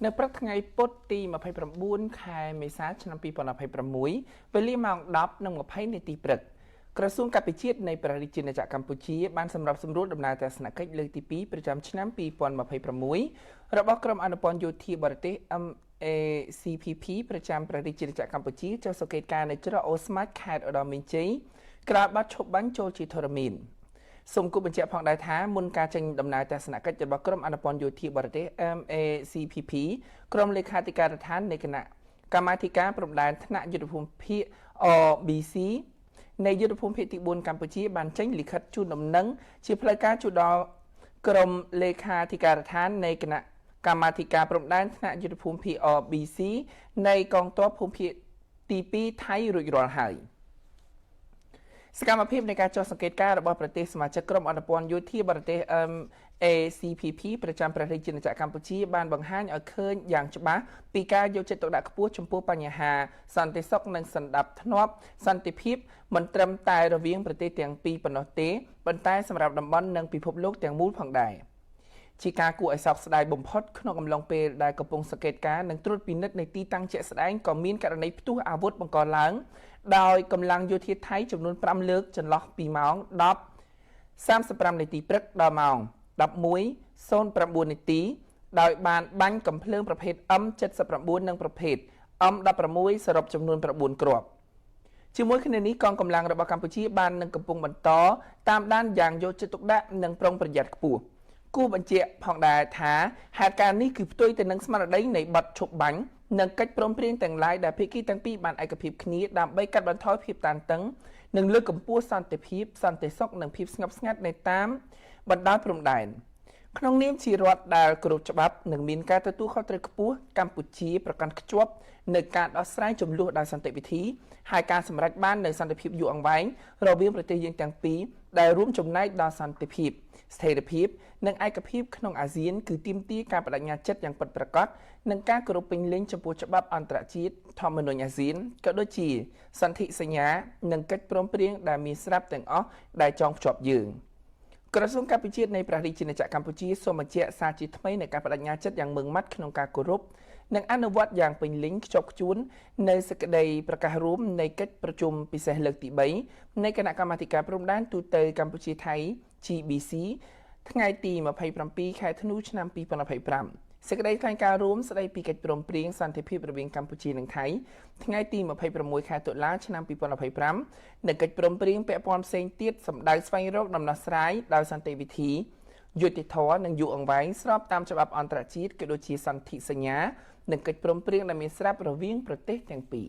នៅព្រឹកថ្ងៃពុធទី29ខែមេសាឆ្នាំ2026វេលាម៉ោង10:20នាទីព្រឹកក្រសួងកាពិជាតិនៃព្រះរាជាណាចក្រកម្ពុជាបានសម្របសម្រួលដំណើរទស្សនកិច្ចលើកទី2ប្រចាំឆ្នាំ2026របស់ក្រុមអនុព័ន្ធយោធាបរទេស MACPP ប្រចាំព្រះរាជាណាចក្រកម្ពុជាចុះសង្កេតការណ៍នៅច្រកអូស្មាច់ខេត្តឧត្តរមានជ័យក្រោយបាត់ឈប់បាញ់ចូលជាធរមានសូមគូបញ្ជាក់ផងដែរថាមុនការចេញដំណើរទស្សនកិច្ចរបស់ក្រុមអនុព័ន្ធយោធាបរទេស MACPP ក្រុមលេខាធិការដ្ឋាននៃគណៈកម្មាធិការព្រំដែនថ្នាក់យុទ្ធភូមិភាគ RBC នៃយុទ្ធភូមិភាគទី4កម្ពុជាបានចេញលិខិតជូនដំណឹងជាផ្លូវការជូនដល់ក្រុមលេខាធិការដ្ឋាននៃគណៈកម្មាធិការព្រំដែនថ្នាក់យុទ្ធភូមិភាគ RBC នៃកងទ័ពភូមិភាគទី2ថៃរួចរាល់ហើយសកម្មភាពនៃការចុះសង្កេតការណ៍របស់ប្រទេសសមាជិកក្រុមអនុព័ន្ធយោធាបរទេស MACPP ប្រចាំព្រះរាជាណាចក្រកម្ពុជាបានបង្ហាញឲ្យឃើញយ៉ាងច្បាស់ពីការយកចិត្តទុកដាក់ខ្ពស់ចំពោះបញ្ហាសន្តិសុខនិងសន្តិភាពសន្តិភាពមិនត្រឹមតែរវាងប្រទេសទាំងពីរប៉ុណ្ណោះទេប៉ុន្តែសម្រាប់តំបន់និងពិភពលោកទាំងមូលផងដែរជាការគួរឲ្យសោកស្ដាយបំផុតក្នុងអំឡុងពេលដែលកំពុងសង្កេតការណ៍និងត្រួតពិនិត្យនៃទីតាំងជាក់ស្ដែងក៏មានករណីផ្ទុះអាវុធបង្កឡើងដោយកម្លាំងយោធាថៃចំនួន5លើកចន្លោះពីម៉ោង10:35នាទីព្រឹកដល់ម៉ោង11:09នាទីដោយបានបាញ់កាំភ្លើងប្រភេទ M79 និងប្រភេទ M16 សរុបចំនួន9គ្រាប់ជាមួយគ្នានេះកងកម្លាំងរបស់កម្ពុជាបាននឹងកំពុងបន្តតាមដានយ៉ាងយកចិត្តទុកដាក់និងប្រុងប្រយ័ត្នខ្ពស់គូបញ្ជាក់ផងដែរថាហេតុការណ៍នេះគឺផ្ទុយទៅនឹងស្មារតីនៃបទឈប់បាញ់និងកិច្ចព្រមព្រៀងទាំងឡាយដែលភាគីទាំងពីរបានឯកភាពគ្នាដើម្បីកាត់បន្ថយភាពតានតឹងនិងលើកកម្ពស់សន្តិភាពសន្តិសុខនិងភាពស្ងប់ស្ងាត់នៅតាមបណ្ដោយព្រំដែនក្នុងនាមជារដ្ឋដែលគោរពច្បាប់និងមានការទទួលខុសត្រូវខ្ពស់កម្ពុជាប្រកាន់ខ្ជាប់នៅការដោះស្រាយចំនួនដោយសន្តិវិធីហើយការសម្រេចបាននូវសន្តិភាពយូរអង្វែងរវាងប្រទេសយើងទាំងពីរដែលរួមចំណែកដល់សន្តិភាពស្ថិរភាពនិងឯកភាពក្នុងអាស៊ានគឺទាមទារការបដិញ្ញាចិត្តយ៉ាងពិតប្រាកដនិងការគោរពពេញលេញចំពោះច្បាប់អន្តរជាតិធម្មនុញ្ញអាស៊ានក៏ដូចជាសន្ធិសញ្ញានិងកិច្ចព្រមព្រៀងដែលមានស្រាប់ទាំងអស់ដែលចងភ្ជាប់យើងក្រសួងកាពិជាតិនៃព្រះរាជាណាចក្រកម្ពុជាសូមបញ្ជាក់សារជាថ្មីនៃការបដិញ្ញាចិត្តយ៉ាងម៉ឺងម៉ាត់ក្នុងការគោរពនិងអនុវត្តយ៉ាងពេញលេញខ្ជាប់ខ្ជួននៅសេចក្តីប្រកាសរួមនៃកិច្ចប្រជុំពិសេសលើកទី3នៃគណៈកម្មាធិការព្រំដែនទូតកម្ពុជាថៃ GBC ថ្ងៃទី27ខែធ្នូឆ្នាំ2025សេចក្តីថ្លែងការណ៍រួមស្តីពីកិច្ចព្រមព្រៀងសន្តិភាពរវាងកម្ពុជានិងថៃថ្ងៃទី26ខែតុលាឆ្នាំ2025និងកិច្ចព្រមព្រៀងពាក់ព័ន្ធផ្សេងទៀតសម្ដៅស្វែងរកដំណោះស្រាយដោយសន្តិវិធីយុត្តិធម៌និងយូរអង្វែងស្របតាមច្បាប់អន្តរជាតិក៏ដូចជាសន្ធិសញ្ញានិងកិច្ចព្រមព្រៀងដែលមានស្រាប់រវាងប្រទេសទាំងពីរ